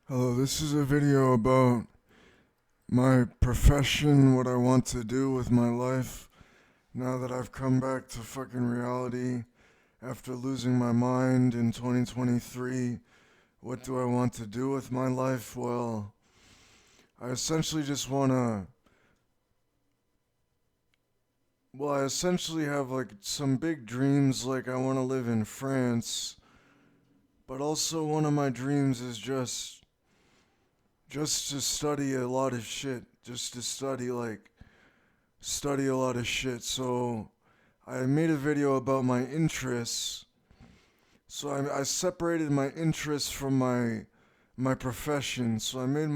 Hello, this is a video about my profession, what I want to do with my life now that I've come back to fucking reality after losing my mind in 2023. What do I want to do with my life? Well, I essentially just want to. Well, I essentially have like some big dreams, like I want to live in France, but also one of my dreams is just to study a lot of shit, just to study a lot of shit. So I made a video about my interests. So I separated my interests from my profession. So I made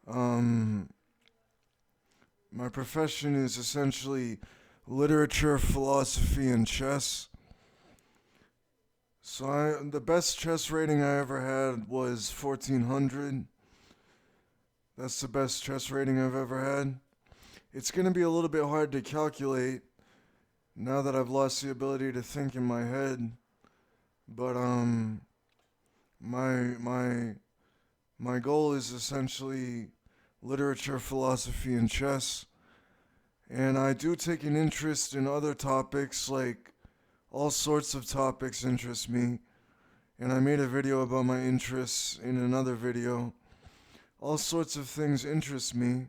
um, my profession is essentially literature, philosophy, and chess. So the best chess rating I ever had was 1400. That's the best chess rating I've ever had. It's going to be a little bit hard to calculate now that I've lost the ability to think in my head. But my my my goal is essentially literature, philosophy, and chess. And I do take an interest in other topics, like all sorts of topics interest me. And I made a video about my interests in another video. All sorts of things interest me.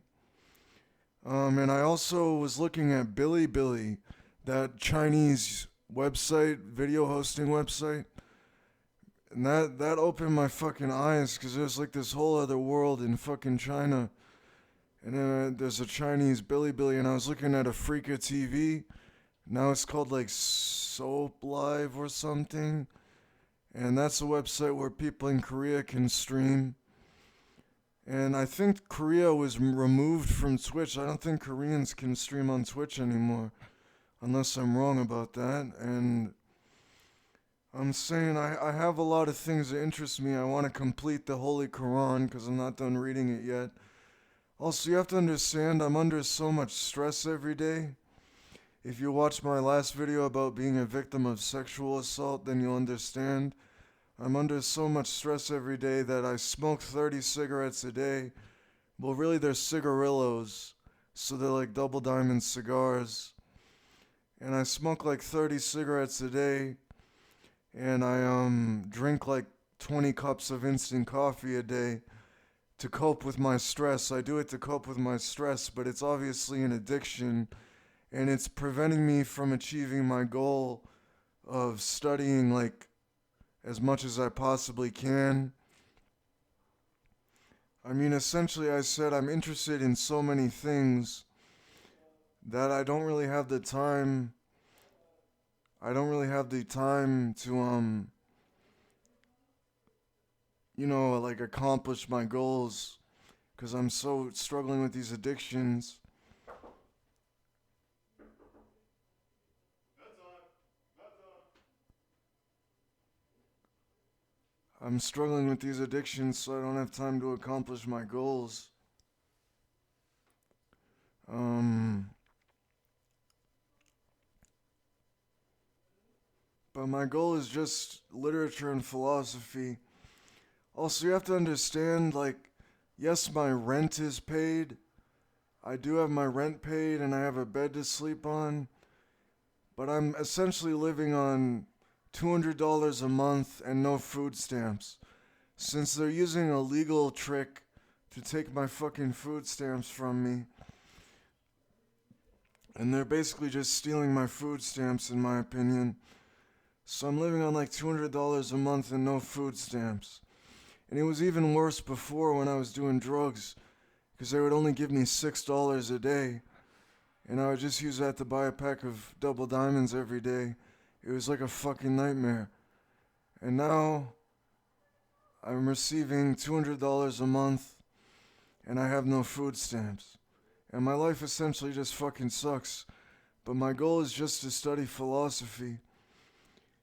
And I also was looking at Bilibili, that Chinese website, video hosting website. And that opened my fucking eyes because there's like this whole other world in fucking China. And then there's a Chinese Bilibili, and I was looking at Afrika TV. Now it's called like Soap Live or something. And that's a website where people in Korea can stream. And I think Korea was removed from Twitch. I don't think Koreans can stream on Twitch anymore, unless I'm wrong about that. And I'm saying I have a lot of things that interest me. I want to complete the Holy Quran because I'm not done reading it yet. Also, you have to understand I'm under so much stress every day. If you watch my last video about being a victim of sexual assault, then you'll understand. I'm under so much stress every day that I smoke 30 cigarettes a day. Well, really, they're cigarillos, so they're like double diamond cigars. And I smoke like 30 cigarettes a day, and I drink like 20 cups of instant coffee a day to cope with my stress. I do it to cope with my stress, but it's obviously an addiction, and it's preventing me from achieving my goal of studying like as much as I possibly can. I mean, essentially, I said I'm interested in so many things that I don't really have the time. I don't really have the time to, like accomplish my goals because I'm so struggling with these addictions. I'm struggling with these addictions, so I don't have time to accomplish my goals. Um, but my goal is just literature and philosophy. Also, you have to understand, like, yes, my rent is paid. I do have my rent paid and I have a bed to sleep on, but I'm essentially living on $200 a month and no food stamps. Since they're using a legal trick to take my fucking food stamps from me, and they're basically just stealing my food stamps, in my opinion. So I'm living on like $200 a month and no food stamps. And it was even worse before when I was doing drugs, because they would only give me $6 a day, and I would just use that to buy a pack of double diamonds every day. It was like a fucking nightmare. And now I'm receiving $200 a month, and I have no food stamps. And my life essentially just fucking sucks. But my goal is just to study philosophy.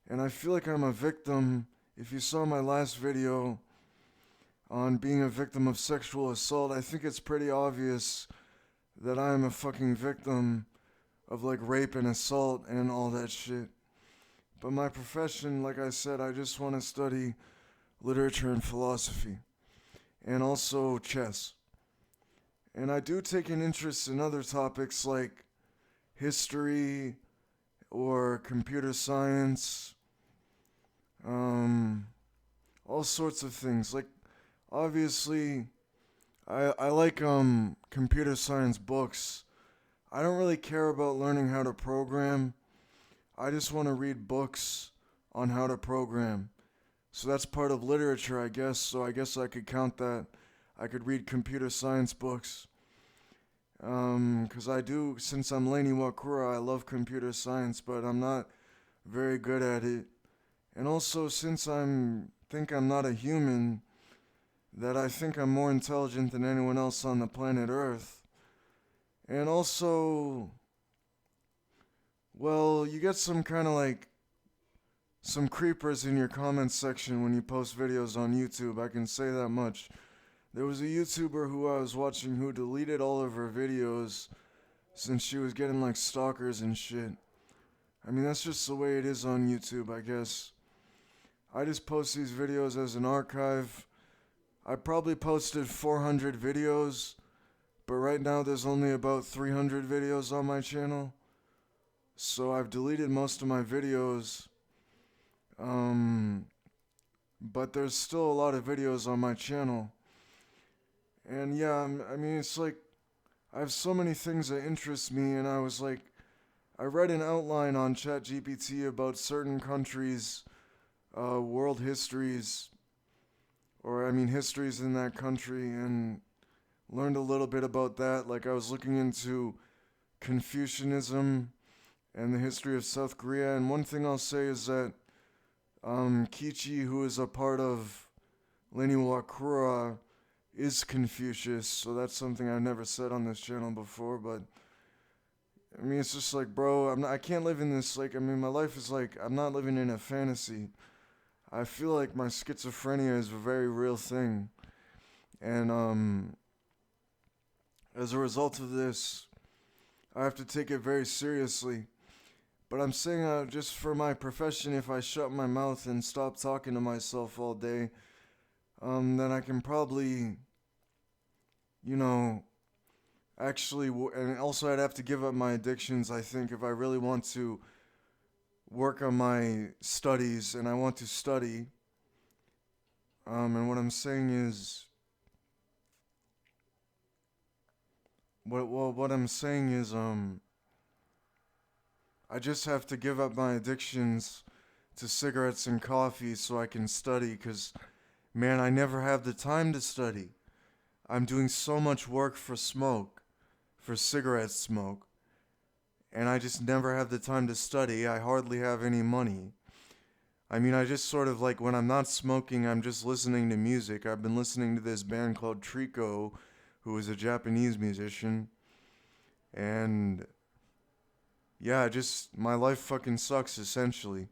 And I feel like I'm a victim. If you saw my last video on being a victim of sexual assault, I think it's pretty obvious that I am a fucking victim of like rape and assault and all that shit. But my profession, like I said, I just want to study literature and philosophy, and also chess. And I do take an interest in other topics like history or computer science, um, all sorts of things. Like, obviously, I like computer science books. I don't really care about learning how to program. I just want to read books on how to program. So that's part of literature, I guess. So I guess I could count that. I could read computer science books. 'Cause I do, since I'm Lain Iwakura, I love computer science, but I'm not very good at it. And also, since think I'm not a human, that I think I'm more intelligent than anyone else on the planet Earth. And also, well, you get some kind of like some creepers in your comments section when you post videos on YouTube. I can say that much. There was a YouTuber who I was watching who deleted all of her videos since she was getting like stalkers and shit. I mean, that's just the way it is on YouTube, I guess. I just post these videos as an archive. I probably posted 400 videos, but right now there's only about 300 videos on my channel. So I've deleted most of my videos. But there's still a lot of videos on my channel. And yeah, I mean, it's like, I have so many things that interest me, and I was like, I read an outline on ChatGPT about certain countries' world histories, or I mean, histories in that country, and learned a little bit about that. Like, I was looking into Confucianism and the history of South Korea, and one thing I'll say is that Kichi, who is a part of Lain Iwakura, is Confucius, so that's something I've never said on this channel before, but I mean, it's just like, bro, I can't live in this, like, I mean, my life is like, I'm not living in a fantasy. I feel like my schizophrenia is a very real thing, and as a result of this, I have to take it very seriously. But I'm saying, just for my profession, if I shut my mouth and stop talking to myself all day, then I can probably, you know, actually, and also I'd have to give up my addictions, I think, if I really want to work on my studies, and I want to study. And what I'm saying is, what I'm saying is, I just have to give up my addictions to cigarettes and coffee so I can study, because, man, I never have the time to study. I'm doing so much work for smoke, for cigarette smoke, and I just never have the time to study. I hardly have any money. I mean, I just sort of like, when I'm not smoking, I'm just listening to music. I've been listening to this band called Trico, who is a Japanese musician, and yeah, just my life fucking sucks, essentially.